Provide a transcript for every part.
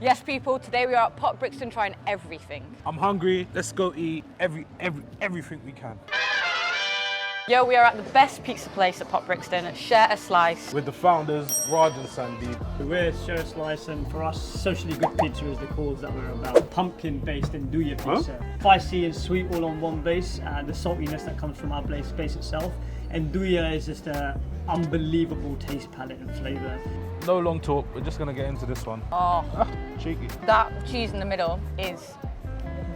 Yes, people, today we are at Pot Brixton trying everything. I'm hungry. Let's go eat everything we can. Yo, we are at the best pizza place at Pot Brixton. Share a slice. With the founders, Raj and Sandeep. We're Share a Slice, and for us, socially good pizza is the cause that we're about. Pumpkin-based Nduja pizza. Spicy and sweet all on one base, and the saltiness that comes from our base itself. And Nduja is just an unbelievable taste palette and flavour. No long talk, we're just gonna get into this one. Oh, Cheeky. that cheese in the middle is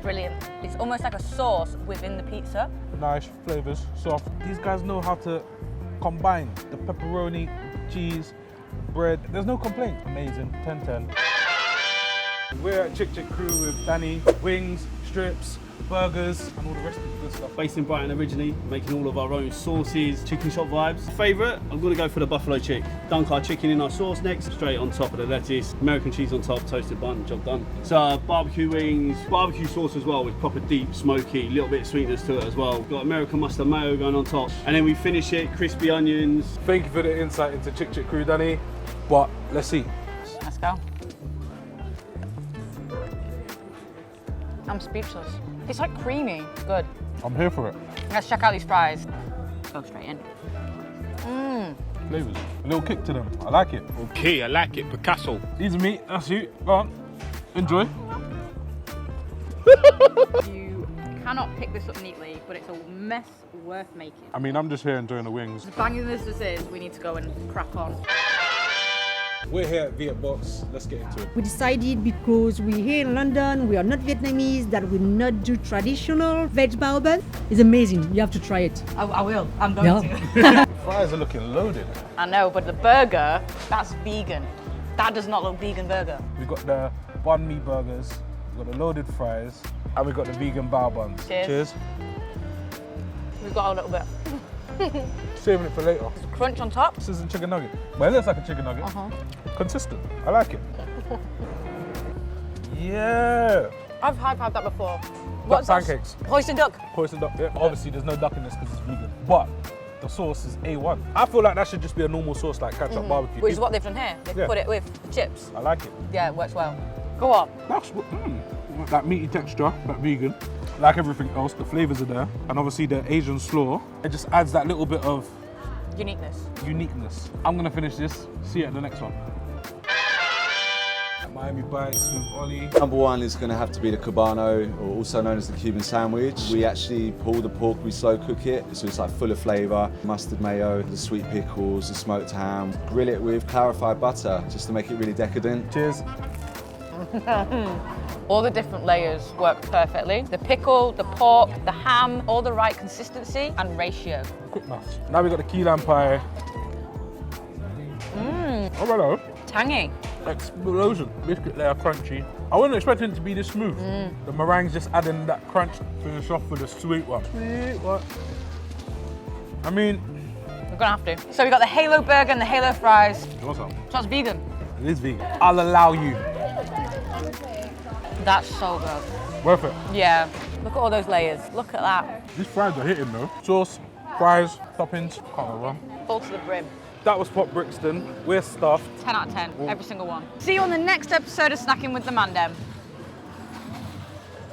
brilliant. It's almost like a sauce within the pizza. Nice flavors, soft. These guys know how to combine the pepperoni, cheese, bread. There's no complaint. Amazing, 10-10. We're at Chick Chick Crew with Danny. Wings, strips, burgers, and all the rest of the good stuff. Based in Brighton originally, making all of our own sauces, chicken shop vibes. Favourite, I'm gonna go for the buffalo chick. Dunk our chicken in our sauce next, straight on top of the lettuce, American cheese on top, toasted bun, job done. So barbecue wings, barbecue sauce as well with proper deep, smoky, little bit of sweetness to it as well. Got American mustard mayo going on top. And then we finish it, crispy onions. Thank you for the insight into Chick Chick Crew, Danny. But let's see. Let's go. I'm speechless. It's like creamy. Good. I'm here for it. Let's check out these fries. Go straight in. Mmm. Flavors. A little kick to them. I like it. Okay, I like it. Picasso. Easy meat. That's you. Go on. Enjoy. You cannot pick this up neatly, but it's a mess worth making. I mean, I'm just here enjoying the wings. As banging as this is, we need to go and crack on. We're here at Viet Box. Let's get into it. We decided because we're here in London, we are not Vietnamese, that we not do traditional veg baobab. It's amazing. You have to try it. I will. I'm going Yeah. to. Fries are looking loaded. I know, but the burger, that's vegan. That does not look vegan burger. We've got the banh mi burgers, we've got the loaded fries, and we've got the vegan bao buns. Cheers. We've got a little bit. Saving it for later. Crunch on top. This isn't chicken nugget. Well, it looks like a chicken nugget. Consistent. I like it. Yeah. I've had that before. Duck pancakes. Oyster duck. Poisoned duck. Yeah. Obviously, there's no duck in this because it's vegan. But the sauce is A1. I feel like that should just be a normal sauce like ketchup barbecue. Which is what they've done here. They've put it with the chips. I like it. Yeah, it works well. Go on. That's that meaty texture, but vegan. Like everything else, the flavors are there. And obviously the Asian slaw, it just adds that little bit of uniqueness. I'm gonna finish this. See you at the next one. Miami Bites with Ollie. Number one is going to have to be the Cubano, or also known as the Cuban sandwich. We actually pull the pork, we slow cook it, so it's like full of flavour. Mustard mayo, the sweet pickles, the smoked ham. Grill it with clarified butter, just to make it really decadent. Cheers. All the different layers work perfectly. The pickle, the pork, the ham, all the right consistency and ratio. Quick maths. Now we've got the key lime pie. Oh, hello. Tangy. Explosion. Biscuit layer crunchy. I wasn't expecting it to be this smooth. The meringue's just adding that crunch to finish off with a sweet one. Sweet one. I mean, We're gonna have to. So we got the Halo burger and the Halo fries. what's up? So that's vegan. It is vegan. I'll allow you. That's so good. Worth it. Yeah. Look at all those layers. Look at that. These fries are hitting though. Sauce, fries, toppings. Can't go wrong. Full to the brim. That was Pot Brixton. We're stuffed. 10 out of 10. Every single one. See you on the next episode of Snacking with the Mandem.